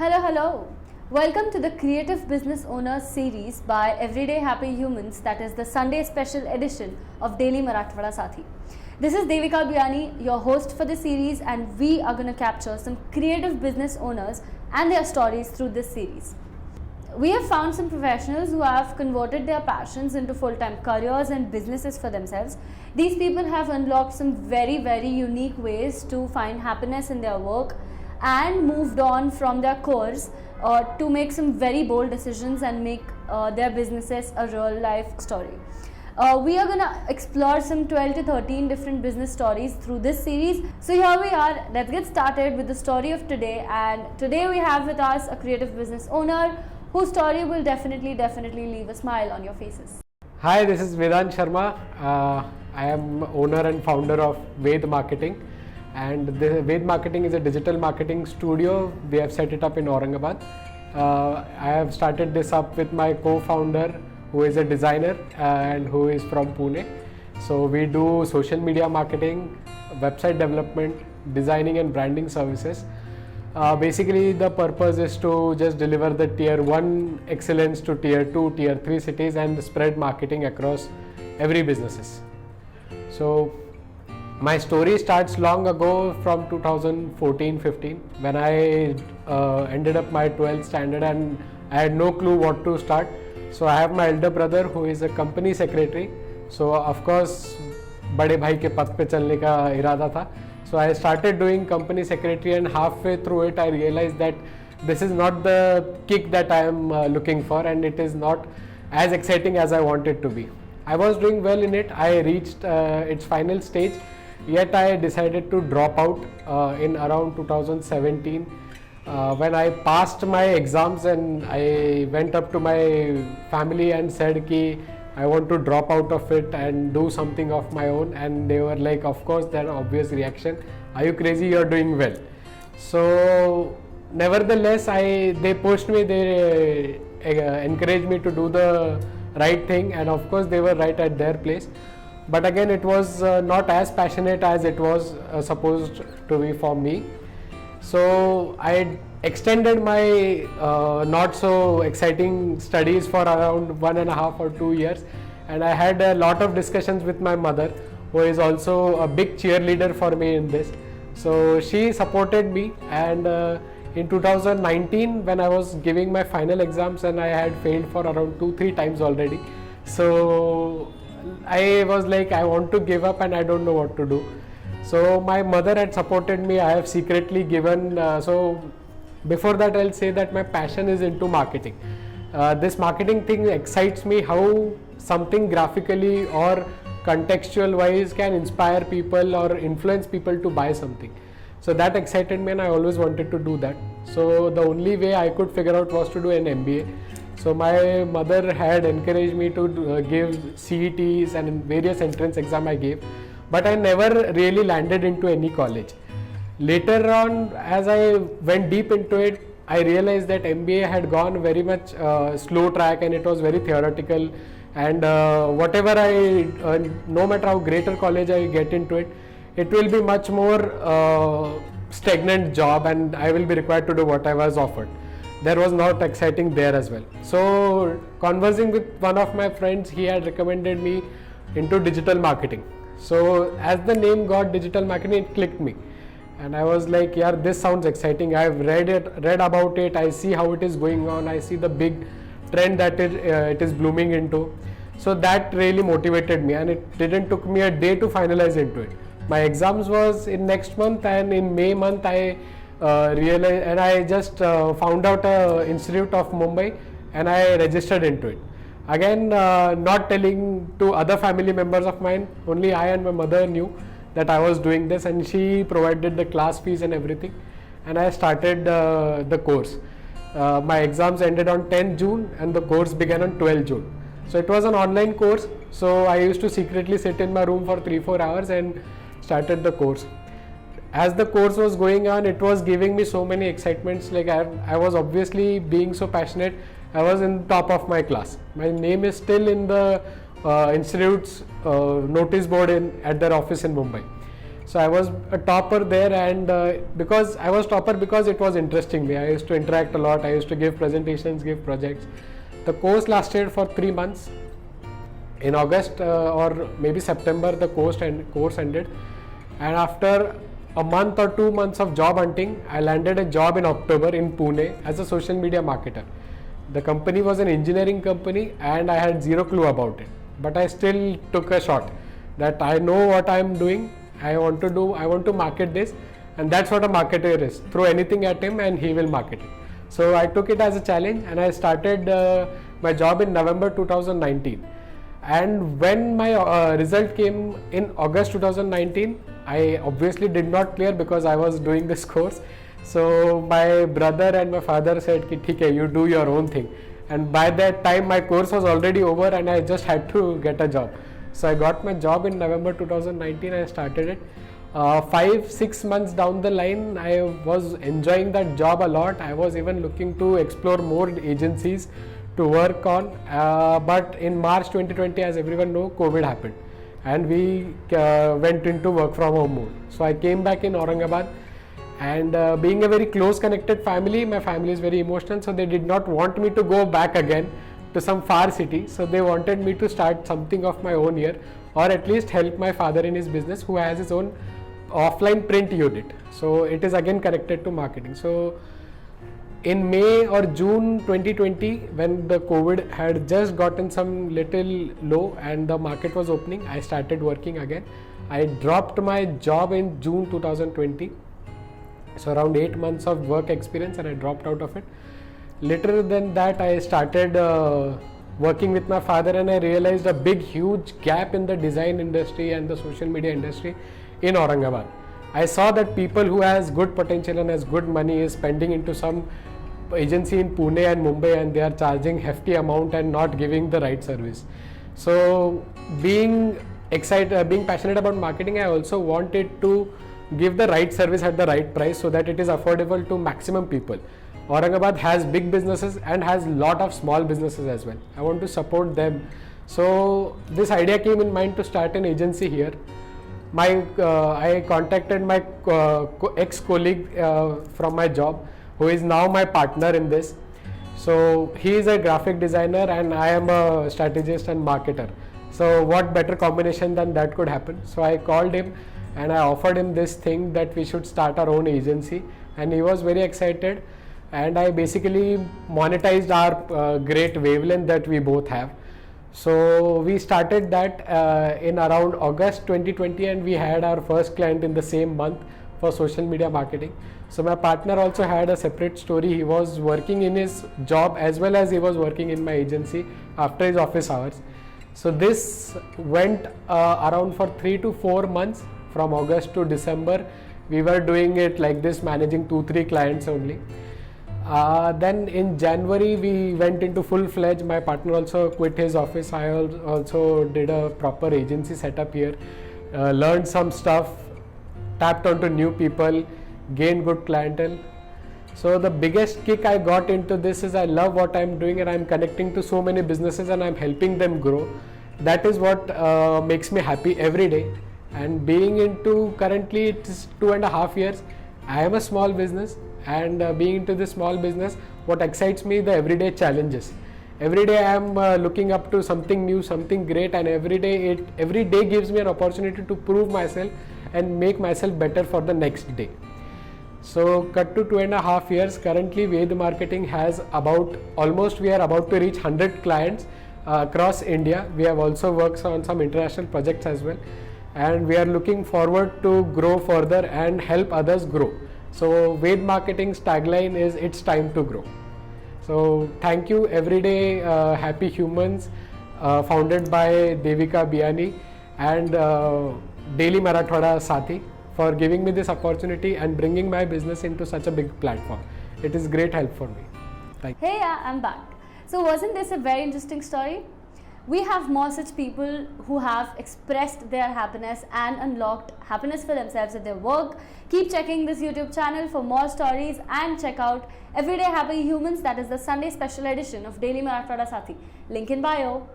Hello, hello. Welcome to the Creative Business Owners series by Everyday Happy Humans, that is the Sunday special edition of Daily Marathwada Sathi. This is Devika Biani, your host for the series, and we are going to capture some creative business owners and their stories through this series. We have found some professionals who have converted their passions into full-time careers and businesses for themselves. These people have unlocked some very, very unique ways to find happiness in their work and moved on from their course to make some very bold decisions and make their businesses a real life story. We are going to explore some 12 to 13 different business stories through this series. So here we are. Let's get started with the story of today. And today we have with us a creative business owner whose story will definitely leave a smile on your faces. Hi, this is Vedant Sharma. I am owner and founder of Ved Marketing. And the Ved Marketing is a digital marketing studio. We have set it up in Aurangabad. I have started this up with my co-founder, who is a designer and who is from Pune. So we do social media marketing, website development, designing and branding services. Basically the purpose is to just deliver the tier 1 excellence to tier 2, tier 3 cities and spread marketing across every businesses. So my story starts long ago from 2014-15 when I ended up my 12th standard and I had no clue what to start. So I have my elder brother who is a company secretary. So of course बड़े भाई के पद पे चलने का इरादा था. So I started doing company secretary and halfway through it I realized that this is not the kick that I am looking for and it is not as exciting as I want it to be. I was doing well in it. I reached its final stage. Yet I decided to drop out in around 2017 when I passed my exams and I went up to my family and said ki I want to drop out of it and do something of my own, and they were like, of course, their obvious reaction, are you crazy, you're doing well. So nevertheless they pushed me, they encouraged me to do the right thing, and of course they were right at their place. But again, it was not as passionate as it was supposed to be for me. So I extended my not so exciting studies for around 1.5 or 2 years, and I had a lot of discussions with my mother, who is also a big cheerleader for me in this. So she supported me, and in 2019 when I was giving my final exams and I had failed for around 2-3 times already. So I was like, I want to give up and I don't know what to do. So my mother had supported me. I have secretly given, so before that I'll say that my passion is into marketing. This marketing thing excites me, how something graphically or contextual wise can inspire people or influence people to buy something. So that excited me and I always wanted to do that. So the only way I could figure out was to do an MBA. So my mother had encouraged me to give CETs and various entrance exam I gave, but I never really landed into any college. Later on, as I went deep into it, I realized that MBA had gone very much slow track and it was very theoretical, and whatever no matter how great a college I get into it, it will be much more stagnant job and I will be required to do what I was offered. There was not exciting there as well. So conversing with one of my friends, he had recommended me into digital marketing. So as the name got digital marketing, it clicked me. And I was like, yeah, this sounds exciting. I've read about it. I see how it is going on. I see the big trend that it is blooming into. So that really motivated me, and it didn't took me a day to finalize into it. My exams was in next month, and in May month I realized, and I just found out a institute of Mumbai and I registered into it. Again, not telling to other family members of mine, only I and my mother knew that I was doing this, and she provided the class fees and everything, and I started the course. My exams ended on 10 June and the course began on 12 June. So it was an online course, so I used to secretly sit in my room for 3-4 hours and started the course. As the course was going on, it was giving me so many excitements. Like I was obviously being so passionate, I was in top of my class. My name is still in the institute's notice board at their office in Mumbai. So I was a topper there, and because I was topper because it was interesting me. I used to interact a lot. I used to give presentations, give projects. The course lasted for 3 months. In August or maybe September, the course ended, and after a month or 2 months of job hunting, I landed a job in October in Pune as a social media marketer. The company was an engineering company, and I had zero clue about it, but I still took a shot that I know what I am doing. I want to market this, and that's what a marketer is. Throw anything at him and he will market it. So I took it as a challenge, and I started my job in November 2019. And when my result came in August 2019, I obviously did not clear because I was doing this course. So my brother and my father said, "Ki, theek hai, you do your own thing." And by that time, my course was already over, and I just had to get a job. So I got my job in November 2019. I started it. 5-6 months down the line, I was enjoying that job a lot. I was even looking to explore more agencies to work on. But in March 2020, as everyone knows, COVID happened, and we went into work from home mode. So I came back in Aurangabad, and being a very close connected family, my family is very emotional, so they did not want me to go back again to some far city. So they wanted me to start something of my own here, or at least help my father in his business, who has his own offline print unit. So it is again connected to marketing. So in May or June 2020, when the COVID had just gotten some little low and the market was opening, I started working again. I dropped my job in June 2020. So around 8 months of work experience, and I dropped out of it. Later than that, I started working with my father, and I realized a big huge gap in the design industry and the social media industry in Aurangabad. I saw that people who has good potential and has good money is spending into some agency in Pune and Mumbai, and they are charging hefty amount and not giving the right service. So being passionate about marketing, I also wanted to give the right service at the right price so that it is affordable to maximum people. Aurangabad has big businesses and has lot of small businesses as well. I want to support them. So this idea came in mind to start an agency here. I contacted my ex-colleague from my job, who is now my partner in this. So he is a graphic designer and I am a strategist and marketer. So what better combination than that could happen? So I called him and I offered him this thing that we should start our own agency, and he was very excited, and I basically monetized our great wavelength that we both have. So we started that in around August 2020, and we had our first client in the same month for social media marketing. So my partner also had a separate story. He was working in his job as well as he was working in my agency after his office hours. So this went around for 3 to 4 months. From August to December, we were doing it like this, managing 2-3 clients only. Then in January, we went into full-fledged. My partner also quit his office. I also did a proper agency setup here, learned some stuff, tapped onto new people, gained good clientele. So the biggest kick I got into this is I love what I'm doing, and I'm connecting to so many businesses and I'm helping them grow. That is what makes me happy every day. And being into currently it's 2.5 years, I am a small business, and being into this small business, what excites me, the everyday challenges. Every day I am looking up to something new, something great, and every day gives me an opportunity to prove myself and make myself better for the next day. So cut to 2.5 years, currently Ved Marketing has we are about to reach 100 clients across India. We have also worked on some international projects as well, and we are looking forward to grow further and help others grow. So Ved Marketing's tagline is "It's time to grow." So thank you, Everyday Happy Humans, founded by Devika Biyani and Daily Marathwada Sathi, for giving me this opportunity and bringing my business into such a big platform. It is great help for me. Thank you. Hey, I'm back. So wasn't this a very interesting story? We have more such people who have expressed their happiness and unlocked happiness for themselves at their work. Keep checking this YouTube channel for more stories, and check out Everyday Happy Humans, that is the Sunday special edition of Daily Marathwada Sathi. Link in bio.